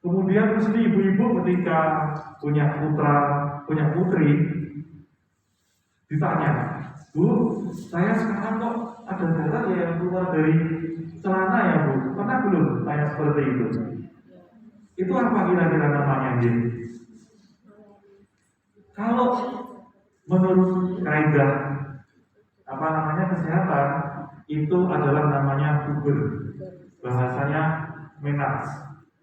Kemudian mesti ibu-ibu ketika punya putra, punya putri, ditanya, Bu, saya sekarang kok ada darah ya yang keluar dari celana ya Bu? Pernah belum tanya seperti itu? Itu apa kira-kira namanya gitu? Kalau menurut kaidah kesehatan, itu adalah namanya puber, bahasanya menas.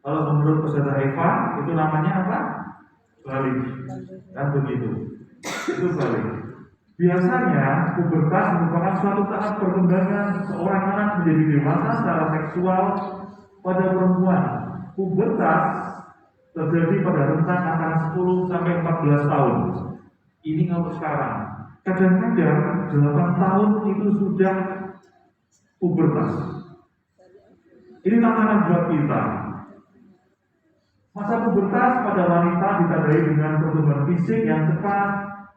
Kalau menurut peserta Eva, itu namanya apa? Balik. Dan begitu. Itu balik. Biasanya pubertas merupakan suatu tahap perkembangan seorang anak menjadi dewasa secara seksual pada perempuan. Pubertas terjadi pada rentang antara 10 sampai 14 tahun. Ini kalau sekarang. Kadang-kadang 8 tahun itu sudah pubertas. Ini tantangan buat kita. Masa pubertas pada wanita ditandai dengan pertumbuhan fisik yang cepat,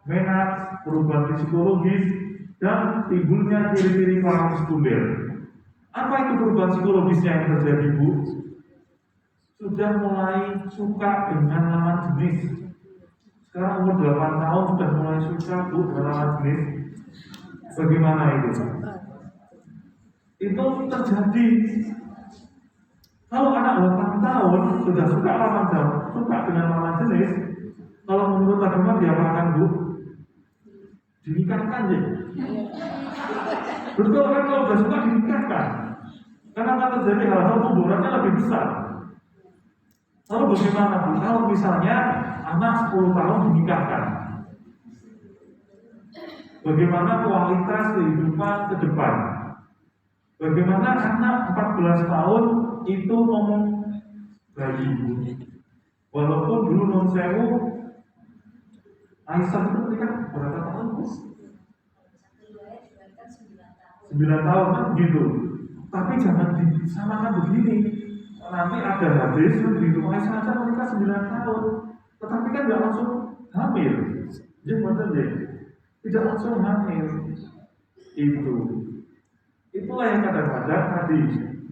menas, perubahan psikologis, dan timbulnya ciri-ciri paramuskuler. Apa itu perubahan psikologisnya yang terjadi, Bu? Sudah mulai suka dengan lawan jenis. Sekarang umur 8 tahun sudah mulai suka, Bu, dengan lawan jenis. Bagaimana itu? Itu terjadi. Kalau anak 8 tahun sudah suka dengan lawan jenis, kalau menurut agama diapakan, Bu? Dinikahkan ya. Betul kan, kalau sudah suka dinikahkan. Karena akan terjadi hal-hal pemborannya lebih besar. Lalu bagaimana, Bu? Kalau misalnya anak 10 tahun dinikahkan, bagaimana kualitas kehidupan ke depan? Bagaimana anak 14 tahun itu ngomong bayi? Walaupun dulu non sewu Aisyah itu nikah berapa tahun? 9 tahun kan gitu. Tapi jangan disamakan begini. Nanti ada hadis begitu Aisyah saja menikah 9 tahun, tetapi kan nggak langsung hamil. Jadi betul ya, tidak langsung hamil. Itulah yang kadang-kadang tadi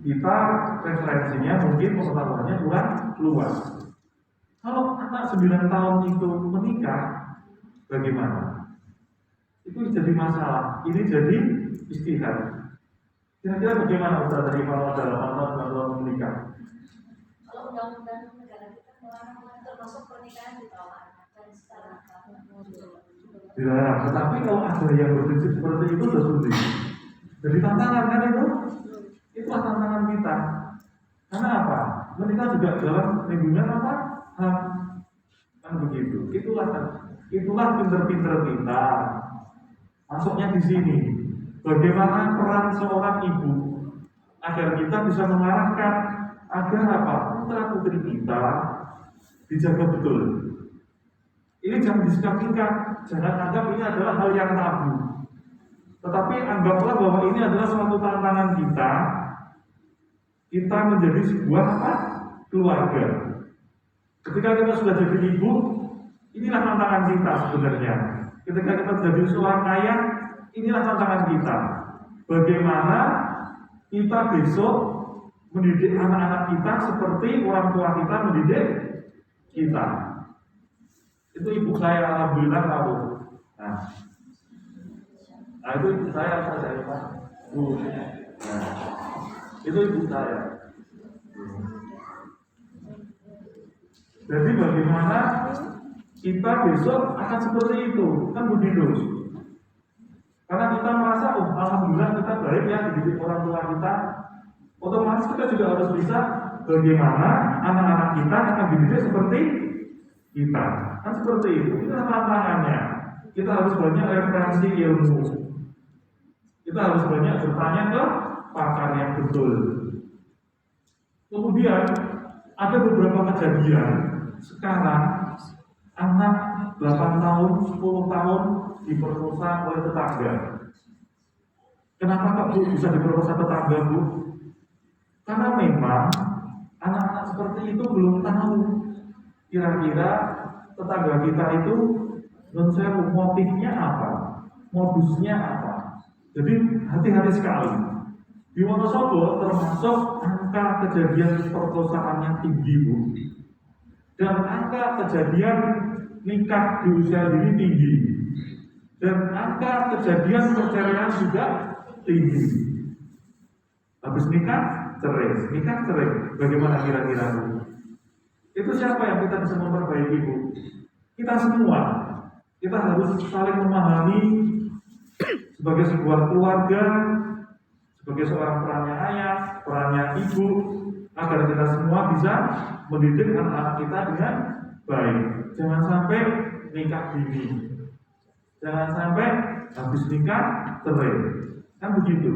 kita referensinya mungkin pengetahuannya kurang luas. Kalau anak 9 tahun itu menikah, bagaimana? Itu jadi masalah. Ini jadi istihad. Kira-kira bagaimana Ustaz dari kalau ada 8 tahun menikah? Kalau undang-undang negara kita melarang termasuk pernikahan di bawah anak dan secara dilarang. Tetapi kalau ada yang berprinsip seperti itu sudah sulit. Jadi tantangan kan itu? Itulah tantangan kita. Karena apa? Menikah juga dalam lingkungan apa? Hak. Kan begitu. Itulah pinter-pinter kita. Masuknya di sini. Bagaimana peran seorang ibu agar kita bisa mengarahkan agar apa? Putra putri kita dijaga betul. Ini jangan disikapikan. Jangan anggap ini adalah hal yang tabu. Tetapi anggaplah bahwa ini adalah suatu tantangan kita. Kita menjadi sebuah apa? Keluarga. Ketika kita sudah jadi ibu, inilah tantangan kita sebenarnya. Ketika kita jadi seorang ayah, inilah tantangan kita. Bagaimana kita besok mendidik anak-anak kita seperti orang tua kita mendidik kita. Itu ibu saya alhamdulillah tahu. Nah itu ibu saya Pak. Itu ibu saya. Jadi bagaimana kita besok akan seperti itu, kan begitu. Karena kita merasa, alhamdulillah kita baik ya dididik orang tua kita. Otomatis kita juga harus bisa bagaimana anak-anak kita akan dididik seperti kita. Kan seperti itu. Itu tantangannya. Kita harus banyak referensi ilmu. Kita harus banyak bertanya ke pakar yang betul. Kemudian ada beberapa kejadian sekarang anak 8 tahun, 10 tahun diperkosa oleh tetangga. Kenapa kok Bu bisa diperkosa tetangga, Bu? Karena memang anak-anak seperti itu belum tahu kira-kira tetangga kita itu motifnya apa, modusnya apa. Jadi hati-hati sekali. Di Wonosobo termasuk angka kejadian perkosaan yang tinggi, Bu. dan angka kejadian nikah di usia dini tinggi, dan angka kejadian perceraian juga tinggi. Habis nikah cerai, bagaimana kira-kira Bu? Itu siapa yang kita bisa memperbaiki Bu? Kita semua. Kita harus saling memahami sebagai sebuah keluarga, sebagai seorang perannya ayah, perannya ibu, agar kita semua bisa mendidik anak-anak kita dengan baik. Jangan sampai nikah dini, jangan sampai habis nikah cerai, kan begitu.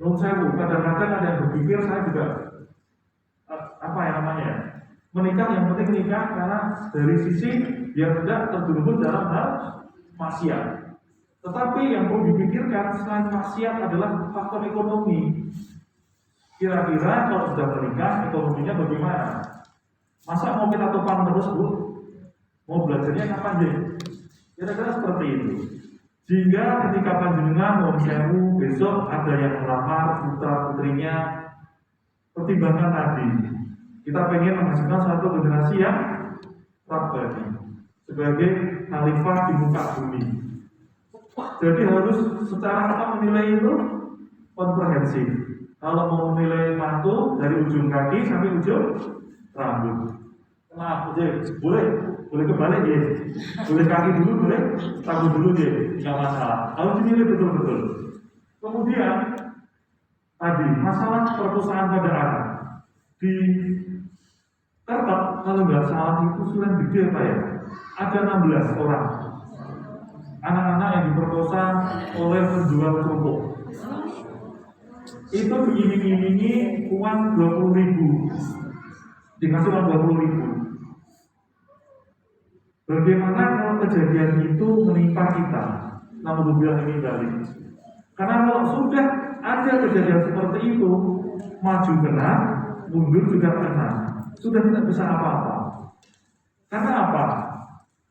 Menurut saya Bu, kadang-kadang ada yang berpikir saya juga menikah yang penting nikah karena dari sisi dia tidak terjerumus dalam hal maksiat. Tetapi yang perlu dipikirkan selain maksiat adalah faktor ekonomi. Kira-kira kalau sudah menikah ekonominya bagaimana? Masa mau kita topang terus Bu? Mau belajarnya kapan sih? Kira-kira seperti itu. Sehingga ketika panjenengan mau sewu besok ada yang melamar putra putrinya, pertimbangkan tadi. Kita pengen menghasilkan satu generasi yang prabadi sebagai khalifah di muka bumi. Jadi harus secara apa menilai itu komprehensif. Kalau mau menilai mantu dari ujung kaki sampai ujung rambut. Maaf, boleh kebalik ya. Boleh kaki dulu, boleh rambut dulu ya, nggak masalah. Harus dinilai betul-betul. Kemudian tadi masalah perkosaan pada anak di Kertep, kalau nggak salah itu Suren Gede apa ya? Ada 16 orang anak-anak yang diperkosa oleh penjual kerupuk. Itu diiming-imingi uang 20.000, dikasih uang 20.000. Bagaimana kalau kejadian itu menimpa kita? Namun bilang ini balik. Karena kalau sudah ada kejadian seperti itu, maju kena, mundur juga kena. Sudah tidak bisa apa-apa. Karena apa?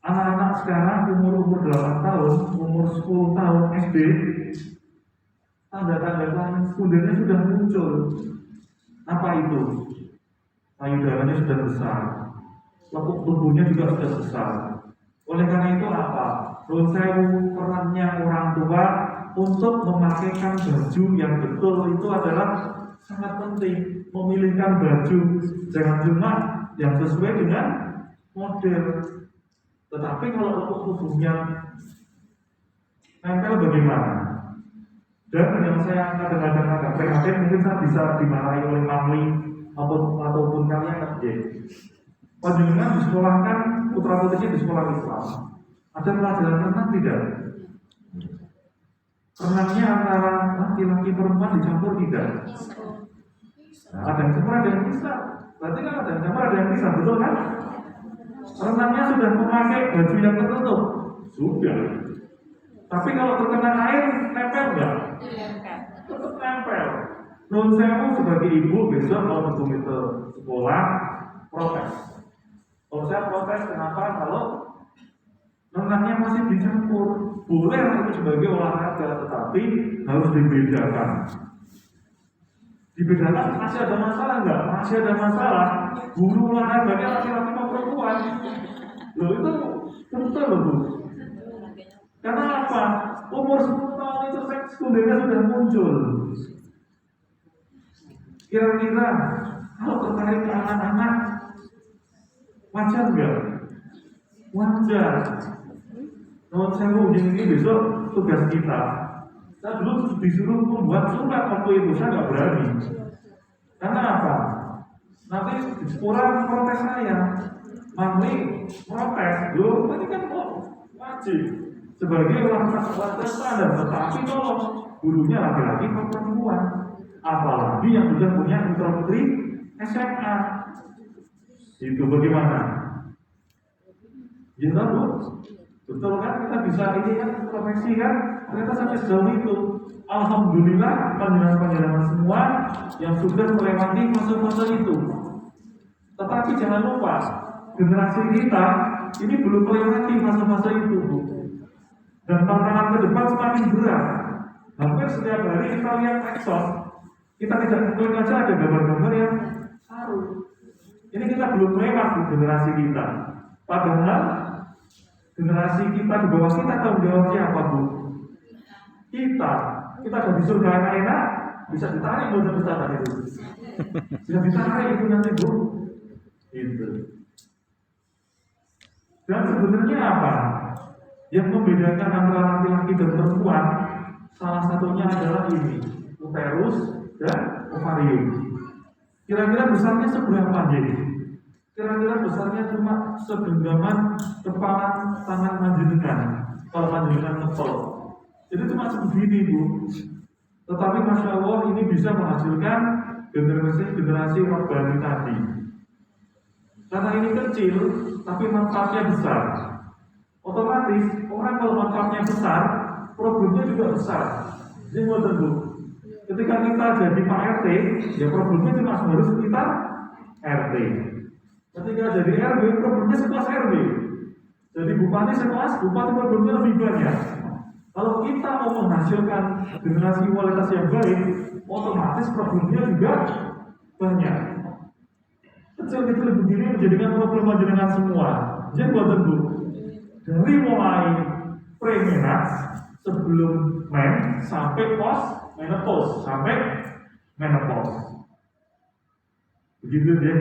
Anak-anak sekarang umur 8 tahun, umur 10 tahun SD, tanda-tanda lain sekundernya sudah muncul. Apa itu? Payudaranya sudah besar, lekuk tubuhnya juga sudah besar. Oleh karena itu apa? Sewu perannya orang tua untuk memakaikan baju yang betul itu adalah sangat penting. Memilihkan baju jangan cuma yang sesuai dengan model. Tetapi kalau lekuk tubuhnya nempel bagaimana? Dan yang saya kadang-kadang agak prihatin, mungkin saya bisa dimarahi oleh Mami ataupun kalian ya. Panjenengan disekolahkan putra putrinya di sekolah Islam. Ada pelajaran renang tidak? Renangnya antara laki-laki perempuan dicampur tidak? Nah, ada yang campur, ada yang bisa. Berarti kan ada yang campur, ada yang bisa, betul kan? Renangnya sudah memakai baju yang tertutup, sudah. Tapi kalau terkena air, nempel nggak? Tetap nempel. Nun sewu sebagai ibu besok kalau betul itu sekolah protes. Kalau saya protes kenapa? Kalau renangnya masih dicampur, boleh itu sebagai olahraga, tetapi harus dibedakan. Dibedakan masih ada masalah nggak? Masih ada masalah. Guru olahraganya laki-laki atau perempuan? Loh itu betul loh Bu. Karena apa? Umur 10 tahun itu seks sekundernya sudah muncul. Kira-kira kalau tertarik ke anak-anak wajar nggak? Wajar. Kalau saya mau ini besok tugas kita. Saya dulu disuruh membuat surat waktu itu, saya nggak berani. Karena apa? Nanti orang protes saya, Mami protes, loh, ini kan wajib sebagai orang standar, tetapi kalau gurunya laki-laki atau perempuan, apalagi yang sudah punya putra putri SMA, itu bagaimana? Ya tahu, betul kan? Kita bisa ini kan profesi kan? Ternyata sampai sejauh itu. Alhamdulillah panjenengan semua yang sudah melewati fase-fase itu. Tetapi jangan lupa, generasi kita ini belum melewati fase-fase itu, Bu. Dan tantangan ke depan semakin berat. Hampir setiap hari kita lihat eksos, kita tidak mungkin aja ada gambar-gambar yang saru. Ini kita belum lewat di generasi kita. Padahal generasi kita di bawah kita tanggung jawabnya apa Bu? Kita ada di surga enak-enak, bisa ditarik modal besar itu. Bisa ditarik itu nanti Bu. Itu. Dan sebenarnya apa? Yang membedakan antara laki-laki dan perempuan, salah satunya adalah ini, uterus dan ovarium. Kira-kira besarnya seberapa jadi? Kira-kira besarnya cuma segenggaman kepala tangan panjenengan, kalau panjenengan ngepel. Jadi cuma segini Bu. Tetapi Masya Allah ini bisa menghasilkan generasi robbani tadi. Karena ini kecil, tapi manfaatnya besar. Otomatis orang kalau manfaatnya besar, problemnya juga besar. Jadi mau tentu, ketika kita jadi Pak RT, ya problemnya cuma harus sekitar RT. Ketika jadi RW, problemnya sekelas RW. Jadi bupati sekelas, bupati problemnya lebih banyak. Kalau kita mau menghasilkan generasi kualitas yang baik, otomatis problemnya juga banyak. Kecil-kecil begini menjadikan problem panjenengan semua. Jadi buat tentu, dari mulai pre-menarche sebelum men sampai post menopause sampai menopause. Begitu ya.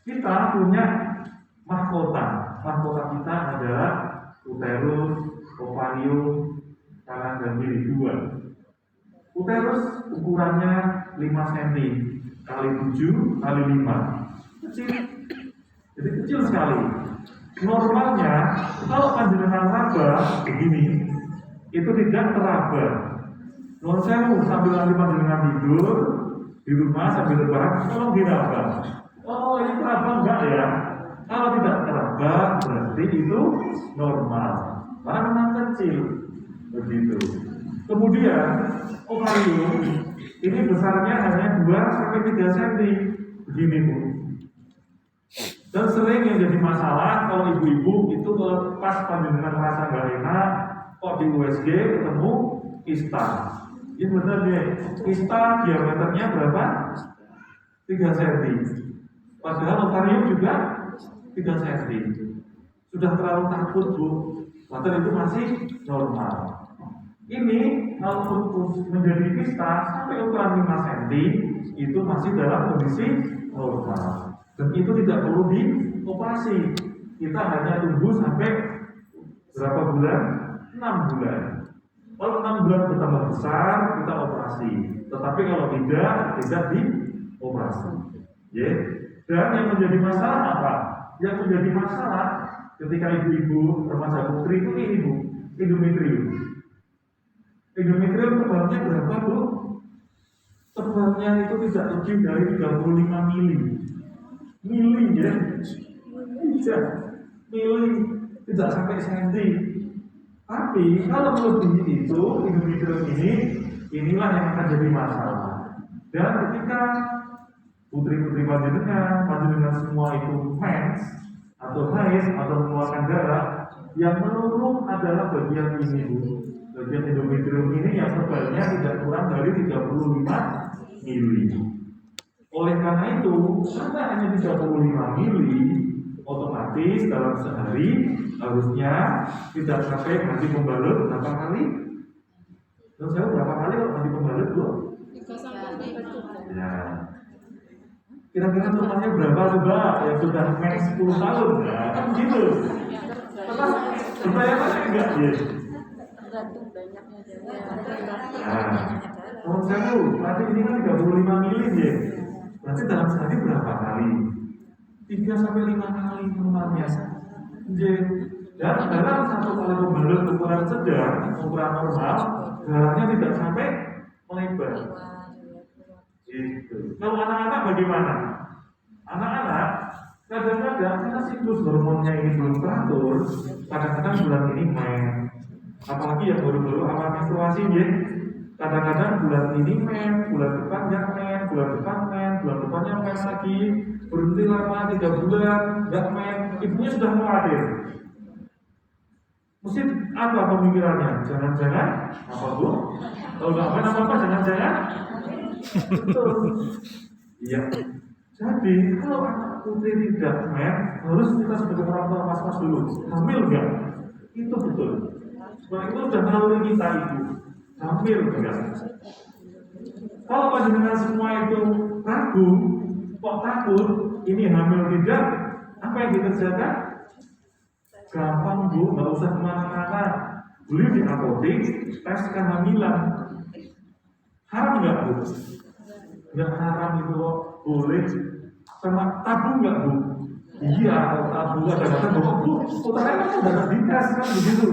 Kita punya mahkota. Mahkota kita adalah uterus, ovarium, kanan dan kiri dua. Uterus ukurannya 5 cm kali 7 kali 5. Kecil. Jadi kecil sekali. Normalnya kalau panjenengan raba begini itu tidak teraba. Nuwun sewu sambil nanti panjenengan tidur di rumah sambil rebahan tolong diraba. Oh ini teraba enggak ya? Kalau tidak teraba berarti itu normal. Karena memang kecil begitu. Kemudian ovarium ini besarnya hanya 2 sampai 3 cm begini Bu. Dan sering yang jadi masalah kalau ibu-ibu itu pas panjenengan merasa nggak enak, kok di USG ketemu kista. Ini benar deh, kista diameternya berapa? 3 cm. Padahal ovarium juga 3 cm. Sudah terlalu takut Bu, padahal itu masih normal. Ini kalau menjadi kista sampai ukuran 5 cm itu masih dalam kondisi normal. Dan itu tidak perlu dioperasi. Kita hanya tunggu sampai berapa bulan? 6 bulan. Kalau 6 bulan bertambah besar, kita operasi. Tetapi kalau tidak dioperasi. Ya. Dan yang menjadi masalah apa? Yang menjadi masalah ketika ibu-ibu remaja putri itu ini Bu, endometrium. Endometrium tebalnya berapa Bu? Tebalnya itu tidak lebih dari 35 mili ya, mili tidak sampai senti. Tapi kalau melebihi itu endometrium inilah yang akan jadi masalah. Dan ketika putri-putri panjenengan semua itu mens atau haid atau mengeluarkan darah, yang menurun adalah bagian ini Bu. Bagian endometrium ini yang tebalnya tidak kurang dari 35 mili. Oleh karena itu, karena hanya 35 mili, otomatis dalam sehari harusnya tidak sampai mandi pembalut berapa kali? Dan saya berapa kali kalau mandi pembalut Bu? 3 sampai 4. Ya. Kira-kira normalnya berapa coba? Ya sudah mens 10 tahun, ya kan begitu. Pertanyaannya enggak ya? Tergantung banyaknya juga. Nah, kalau saya nanti ini kan 35 mili ya. Berarti dalam sehari berapa kali? 3 sampai 5 kali normalnya. Dan dalam satu kali pembalut ukuran sedang, ukuran normal, darahnya tidak sampai melebar. Gitu. Kalau anak-anak bagaimana? Anak-anak kadang-kadang karena siklus hormonnya ini belum teratur, kadang-kadang bulan ini men, apalagi yang baru-baru awal menstruasi ya. Kadang-kadang bulan ini men, bulan depan nggak men, bulan depan men, bulan depannya men lagi, berhenti lama 3 bulan nggak men, ibunya sudah khawatir. Mesti apa pemikirannya? Jangan-jangan apa Bu? Kalau nggak men apa-apa, jangan-jangan. Betul. Iya. Jadi kalau anak putri tidak men, harus kita sebagai orang tua was-was dulu. Hamil enggak? Itu betul. Sebab itu sudah naluri kita itu. Hamil enggak? Kalau panjenengan semua itu ragu, kok takut, ini hamil tidak, apa yang dikerjakan? Gampang Bu, nggak usah kemana-mana. Beli di apotek, tes kehamilan. Haram nggak Bu? Nggak haram itu kok, boleh. Sama tabu nggak Bu? Iya, tabu ada-ada Bu, putarnya kan udah dites kan begitu.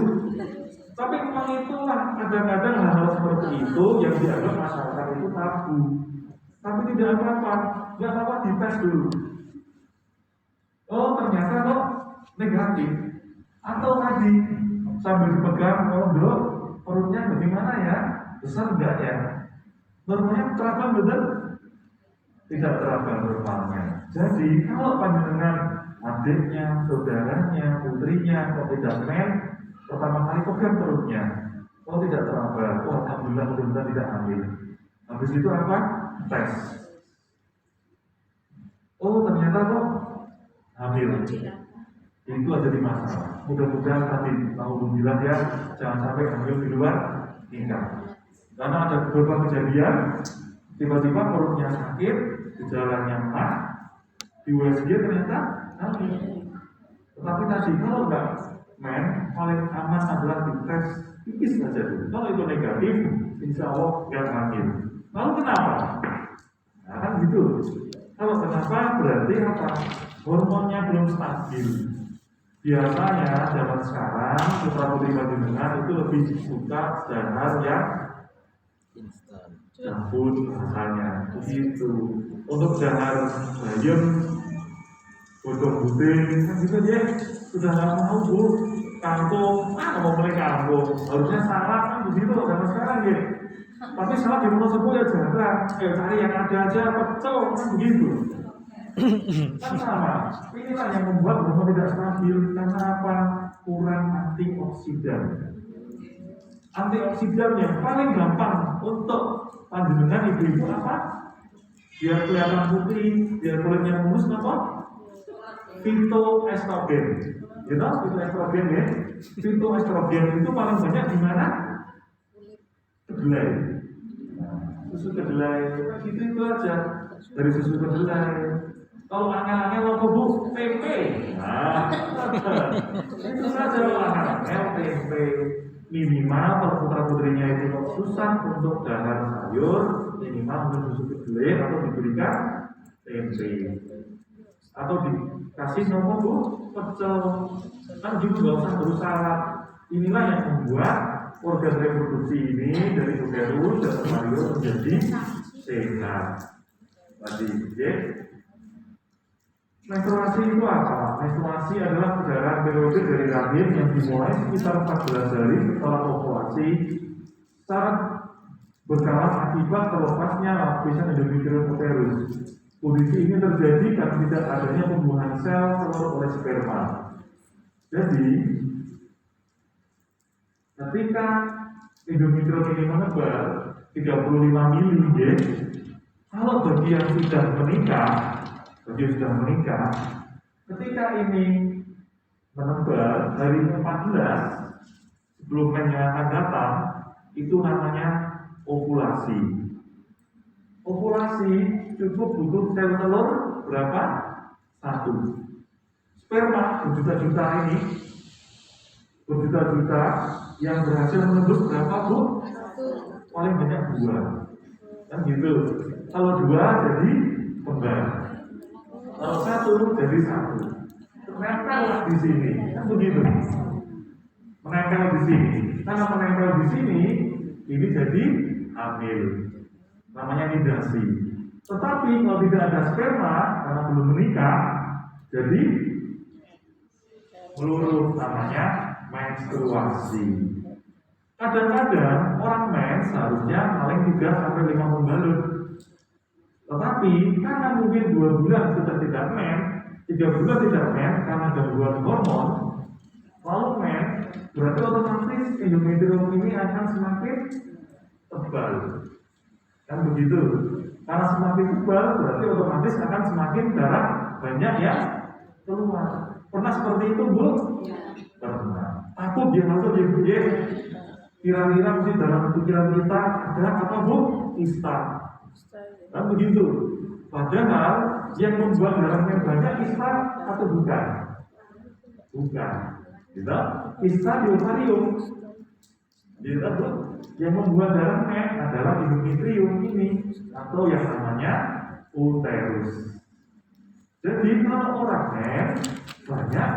Tapi memang itulah kadang-kadang hal-hal seperti itu yang dianggap masyarakat itu tabu. Tapi tidak apa-apa, nggak apa-apa dites dulu. Oh ternyata kok negatif. Atau tadi sambil dipegang, oh dok, perutnya bagaimana ya? Besar enggak ya? Normalnya terabang betul? Tidak terabang normalnya. Jadi kalau panjenengan adiknya, saudaranya, putrinya kok tidak men, pertama kali pegang perutnya, oh tidak terabang, oh alhamdulillah mudah-mudahan tidak hamil. Habis itu apa? Tes. Oh ternyata kok hamil. Itu aja di masalah. Mudah-mudahan tadi alhamdulillah ya, jangan sampai hamil di luar nikah. Karena ada beberapa kejadian, tiba-tiba perutnya sakit, gejalanya mah, di USG ternyata hamil. Tetapi tadi kalau enggak men, paling aman adalah dites tipis saja dulu. Kalau itu negatif, insya Allah enggak hamil. Lalu kenapa? Nah kan gitu. Kalau kenapa berarti apa? Hormonnya belum stabil. Biasanya zaman sekarang putra putri panjenengan itu lebih suka dahar yang sabun rasanya begitu. Untuk dahar bayam, bodong putih kan gitu ya. Sudah nggak mau Bu, kangkung, mau beli kangkung. Harusnya salad kan begitu zaman sekarang ya. Tapi salad di Wonosobo ya jarang. Cari yang ada aja pecel kan begitu. Kan sama, inilah yang membuat hormon tidak stabil. Karena apa? Kurang antioksidan. Antioksidan yang paling gampang untuk panjenengan ibu-ibu apa? Biar kelihatan putih, biar kulitnya mulus apa? Fitoestrogen. You know fitoestrogen ya? Fitoestrogen itu paling banyak di mana? Kedelai. Susu kedelai, itu aja. Dari susu kedelai. Kalau angel-angel apa Bu? Tempe. Nah, itu saja angel tempe. Minimal kalau putra putrinya itu susah untuk dahar sayur, minimal untuk susu kedelai atau diberikan tempe. Atau dikasih nomor Bu, pecel. Kan juga nggak usah berusaha. Inilah yang membuat organ reproduksi ini dari uterus dan embrion menjadi sehat. Tadi, ya. Menstruasi itu apa? Menstruasi adalah perdarahan periode dari rahim yang dimulai sekitar 14 hari setelah ovulasi secara berkala akibat terlepasnya lapisan endometrium uterus. Kondisi ini terjadi karena tidak adanya pembuahan sel telur oleh sperma. Jadi, ketika endometrium ini menebar 35 mili, kalau bagi yang sudah menikah, ketika ini menebar hari 14 sebelum mennya akan datang, itu namanya ovulasi. Ovulasi cukup butuh sel telur berapa? 1. Sperma berjuta-juta ini, berjuta-juta yang berhasil menembus berapa Bu? 1. Paling banyak 2. Kan gitu. Kalau 2 jadi kembar. Kalau 1 jadi 1. Menempel di sini, kan begitu. Menempel di sini. Karena menempel di sini, ini jadi hamil. Namanya nidasi. Tetapi kalau tidak ada sperma, karena belum menikah, jadi melurus, namanya menstruasi. Kadang-kadang orang mens seharusnya paling 3 sampai 5 pembalut. Tetapi karena mungkin 2 bulan sudah tidak men, 3 bulan tidak men karena gangguan hormon, lalu men, berarti otomatis endometrium ini akan semakin tebal. Kan begitu. Karena semakin tebal berarti otomatis akan semakin darah banyak yang keluar. Pernah seperti itu, Bu? Pernah. Takut dia masuk dia Bu. Kira-kira mesti dalam pikiran kita ada apa, Bu? Kista. Kan begitu. Padahal yang membuat darahnya banyak kista atau bukan? Bukan. Gitu? Kista di ovarium. Gitu, Bu. Yang membuat darahnya adalah endometrium ini atau yang namanya uterus. Jadi kalau orang banyak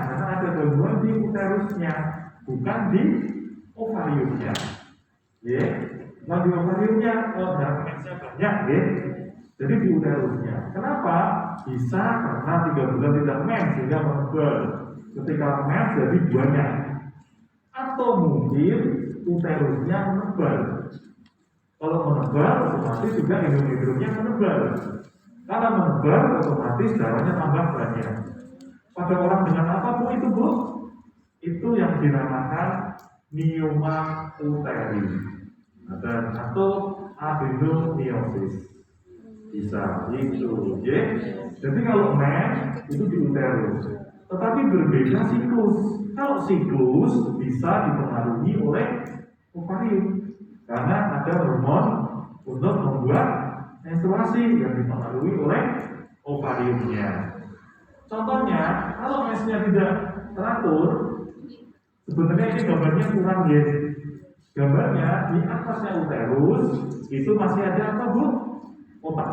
karena ada gangguan di uterusnya, bukan di ovariumnya. Ya, nah di ovariumnya kalau darahnya banyak, ya. Jadi di uterusnya. Kenapa? Bisa karena 3 bulan tidak mens sehingga menebal. Ketika mens jadi banyak. Atau mungkin uterusnya menebal. Kalau menebal, otomatis juga endometriumnya menebal. Karena menebal, otomatis darahnya tambah banyak. Pada orang dengan apa, Bu, itu, Bu? Itu yang dinamakan mioma uteri atau adenomyosis. Bisa itu, ya. Jadi kalau men itu di uterus, tetapi berbeda siklus. Kalau siklus bisa dipengaruhi oleh ovarium karena ada hormon untuk membuat menstruasi yang dipengaruhi oleh ovariumnya. Contohnya, kalau mensnya tidak teratur, sebenarnya ini gambarnya kurang, ya. Gambarnya di atasnya uterus itu masih ada apa, Bu? Otak.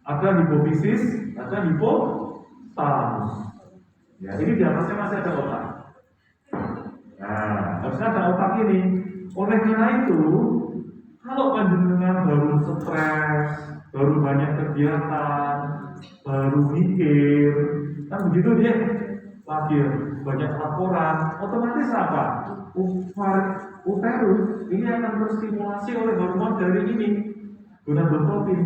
Ada hipofisis, ada hipotalamus. Ya, ini di atasnya masih ada otak. Nah, harusnya ada otak ini. Oleh karena itu, kalau panjenengan baru stres, baru banyak kegiatan, baru mikir, kan begitu dia. Lagi banyak laporan, otomatis apa? Uterus ini akan terstimulasi oleh hormon dari ini, gonadotropin.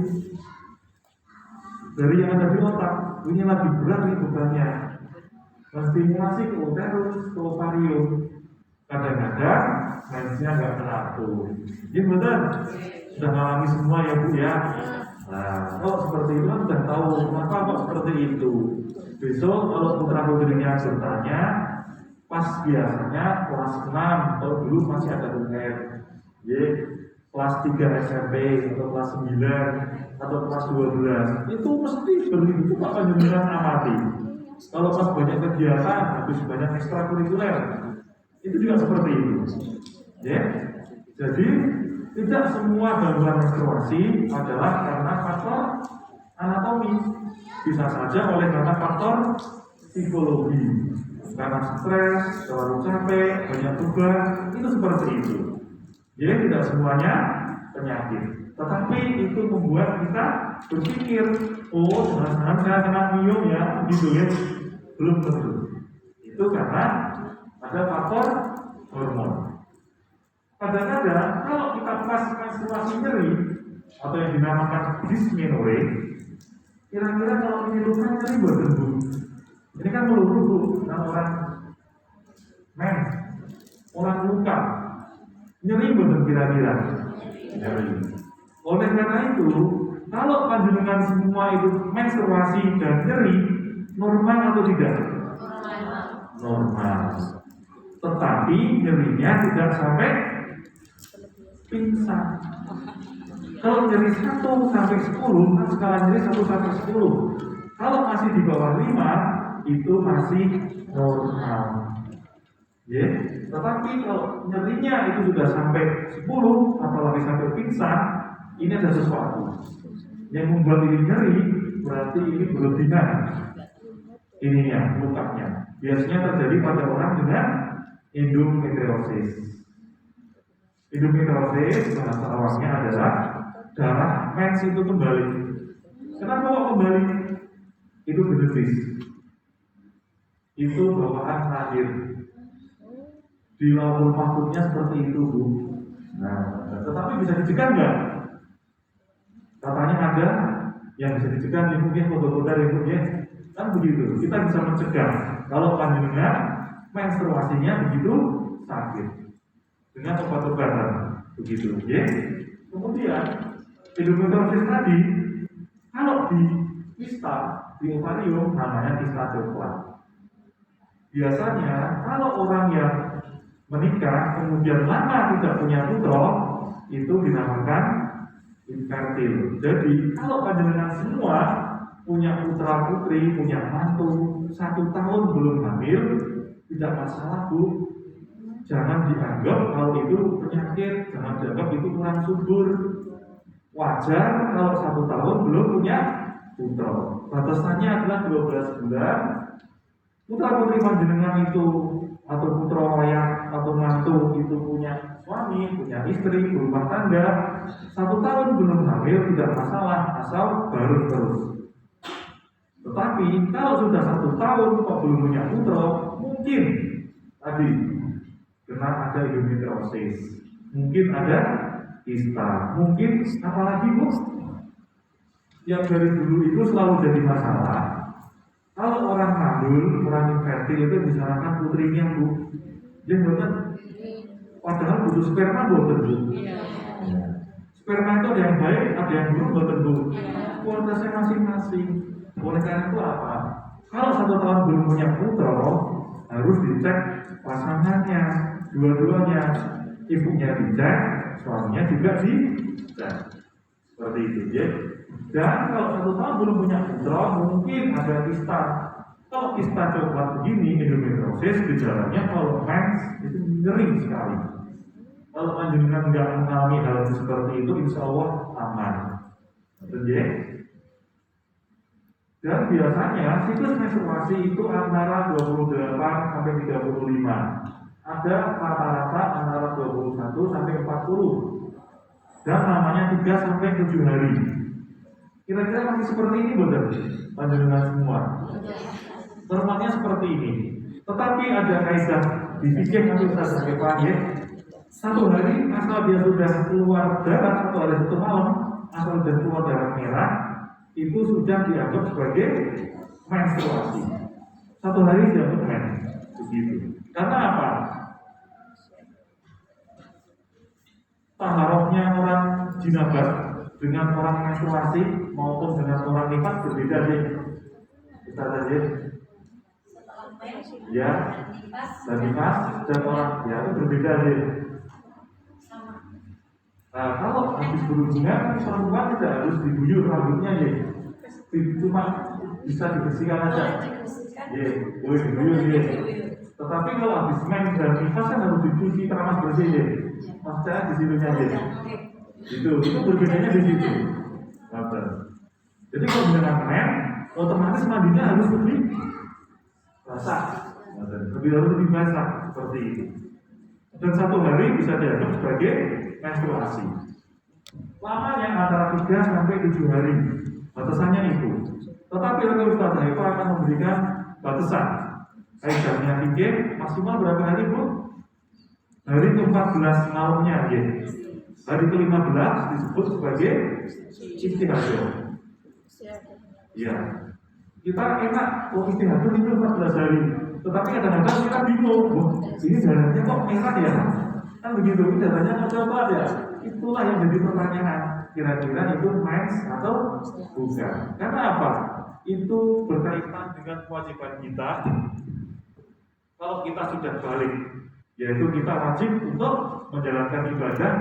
Dari yang ada di otak, ini lagi berat nih bebannya. Menstimulasi ke uterus, ke ovarium. Kadang-kadang mensnya nggak teratur. Ini benar, sudah mengalami semua ya, Bu, ya. Nah, kalau seperti itu kan sudah tahu kenapa kok seperti itu. Besok kalau putra putrinya bertanya, pas biasanya kelas 6 atau dulu masih ada UNER, ya, kelas 3 SMP atau kelas 9 atau kelas 12 itu mesti begitu Pak panjenengan amati. Kalau pas banyak kegiatan, habis banyak ekstrakurikuler, itu juga seperti itu, ya. Jadi tidak semua gangguan menstruasi adalah karena faktor anatomi, bisa saja oleh karena faktor psikologi, karena stres, terlalu capek, banyak tugas, itu seperti itu. Jadi tidak semuanya penyakit, tetapi itu membuat kita berpikir, oh jangan-jangan saya kena miom ya, gitu ya. Belum tentu. Itu karena ada faktor hormon. Kadang-kadang kalau kita pas menstruasi nyeri atau yang dinamakan dysmenorrhea, kira-kira kalau ini luka nyeri buatan, Bu? Ini kan meluruh, Bu, nah orang mens, orang luka nyeri buatan kira-kira nyeri. Oleh karena itu, kalau panjenengan semua itu menstruasi dan nyeri, normal atau tidak? Normal. Tetapi nyerinya tidak sampai pingsan. Kalau nyeri 1 sampai 10, kan skala nyeri 1 sampai 10. Kalau masih di bawah 5, itu masih normal. Ya, tetapi kalau nyerinya itu sudah sampai 10, apalagi sampai pingsan, ini ada sesuatu yang membuat ini nyeri, berarti ini berlebihan. Ininya, lukanya. Biasanya terjadi pada orang dengan endometriosis. Endometriosis bahasa awalnya adalah darah mens itu kembali. Kenapa kok kembali? Itu genetis. Itu bawaan lahir. Di lautul mahfudnya seperti itu, Bu. Nah, tetapi bisa dicegah nggak? Katanya ada yang bisa dicegah, mungkin foto-foto ya. Kan begitu. Kita bisa mencegah kalau panjenengan menstruasinya begitu sakit dengan obat-obatan begitu, ya. Kemudian endometriosis tadi, kalau di kista, di ovarium namanya kista coklat. Biasanya kalau orang yang menikah kemudian lama tidak punya putra, itu dinamakan infertil. Jadi kalau panjenengan semua punya putra putri, punya mantu 1 tahun belum hamil, tidak masalah Bu. Jangan dianggap kalau itu penyakit, jangan dianggap itu kurang subur. Wajar kalau 1 tahun belum punya putra. Batasannya adalah 12 bulan. Putra putri panjenengan itu atau putra wayang atau mantu itu punya suami, punya istri, berumah tangga, 1 tahun belum hamil tidak masalah, asal baru terus. Tetapi kalau sudah 1 tahun kok belum punya putra, mungkin tadi kena ada endometriosis, mungkin ada kista, mungkin apalagi Bu, yang dari dulu itu selalu jadi masalah. Kalau orang mandul, orang infertil itu misalkan putrinya Bu, dia benar, padahal butuh sperma buatan Bu. Sperma itu ada yang baik, ada yang buruk buatan Bu. Kualitasnya masing-masing. Oleh karena itu apa? Kalau 1 tahun belum punya putra, harus dicek pasangannya, dua-duanya, ibunya dicek, suaminya juga dicek. Seperti itu ya. Dan kalau 1 tahun belum punya putra, mungkin ada kista. Kalau kista coklat begini, endometriosis, gejalanya kalau mens itu nyeri sekali. Kalau panjenengan nggak mengalami hal seperti itu, insya Allah aman. Betul ya? Dan biasanya siklus menstruasi itu antara 28 sampai 35. Ada rata-rata antara 21 sampai 40. Dan namanya 3 sampai 7 hari. Kira-kira masih seperti ini betul? Panjenengan semua. Normalnya seperti ini. Tetapi ada kaidah di fikih nanti kita sebagai ya. 1 hari asal dia sudah keluar darah 1 hari 1 malam, asal sudah keluar darah merah, itu sudah dianggap sebagai menstruasi. 1 hari dianggap mens, begitu. Karena apa? Taharofnya orang jinabah dengan orang menstruasi maupun dengan orang nifas berbeda sih. Kita tadi ya, dan nifas dan orang ya itu berbeda sih. Nah, kalau habis berhubungan, perempuan tidak harus diguyur rambutnya ya, cuma bisa dibersihkan aja. Ya, boleh diguyur ya. Tetapi kalau habis mens dan nifas kan harus dicuci keramas bersih ya. Maksudnya di situnya ya. Itu berbedanya di situ. Jadi kalau dengan mens, otomatis mandinya harus lebih basah. Lebih basah seperti itu. Dan 1 hari bisa dianggap sebagai menstruasi. Lamanya antara 3 sampai 7 hari. Batasannya itu. Tetapi nanti Ustaz Haifa akan memberikan batasan. Kaidahnya fikih maksimal berapa hari Bu? Hari ke-14 malamnya ya. Hari ke-15 disebut sebagai istihadah. Ya. Kita enak istihadah itu 14 hari. Tetapi kadang-kadang kita bingung, ini darahnya kok merah ya? Kan begitu, ini darahnya kok coklat ya? Itulah yang jadi pertanyaan. Kira-kira itu mens atau bukan? Karena apa? Itu berkaitan dengan kewajiban kita. Kalau kita sudah balik, yaitu kita wajib untuk menjalankan ibadah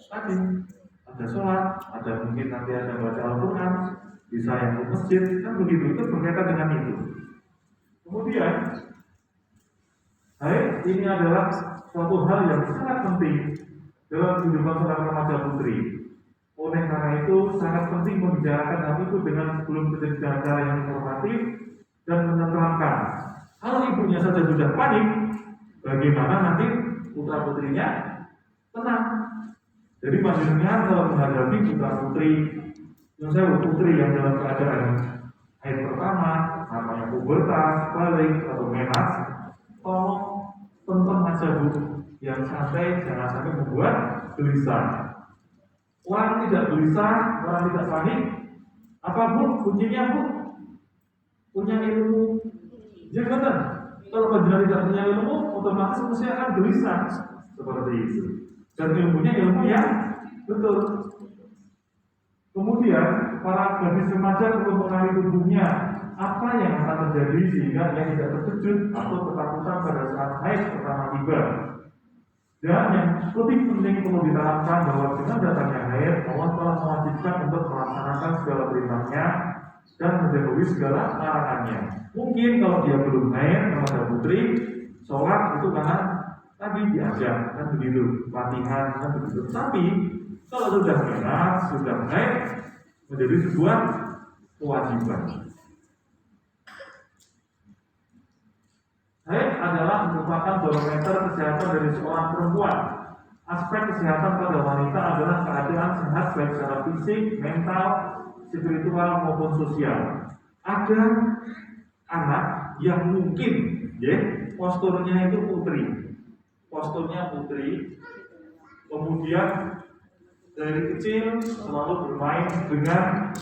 tadi. Ada sholat, ada mungkin nanti ada baca Al-Quran, bisa yang ke masjid, kan begitu. Itu berkaitan dengan itu. Kemudian, ini adalah suatu hal yang sangat penting dalam kehidupan seorang remaja putri. Oleh karena itu, sangat penting membicarakan hal itu dengan sebelum terjadi cara yang informatif dan menenteramkan. Kalau ibunya saja sudah panik, bagaimana nanti putra putrinya tenang? Jadi panjenengan kalau menghadapi putra putri, putri yang dalam keadaan haid pertama, namanya pubertas, balik atau menas, tolong tenang aja Bu, yang santai, jangan sampai membuat gelisah. Orang tidak gelisah, orang tidak panik, apa Bu? Kuncinya Bu? Punya ilmu. Jadi benar, kalau panjenengan tidak punya ilmu, otomatis mesti akan gelisah seperti itu. Dan ilmunya ilmu yang betul. Kemudian para gadis remaja perlu mengenali tubuhnya, apa yang akan terjadi sehingga ia tidak terkejut atau ketakutan pada saat haid pertama tiba. Dan yang lebih penting perlu ditanamkan bahwa dengan datangnya haid, Allah telah mewajibkan untuk melaksanakan segala perintahnya dan menjauhi segala larangannya. Mungkin kalau dia belum haid, kepada putri, sholat itu karena tadi diajak, kan begitu, latihan, kan begitu. Tapi kalau sudah mengenal, sudah haid, menjadi sebuah kewajiban. Haid adalah merupakan barometer kesehatan dari seorang perempuan. Aspek kesehatan pada wanita adalah keadaan sehat baik secara fisik, mental, spiritual maupun sosial. Ada anak yang mungkin, posturnya itu putri, kemudian dari kecil selalu bermain dengan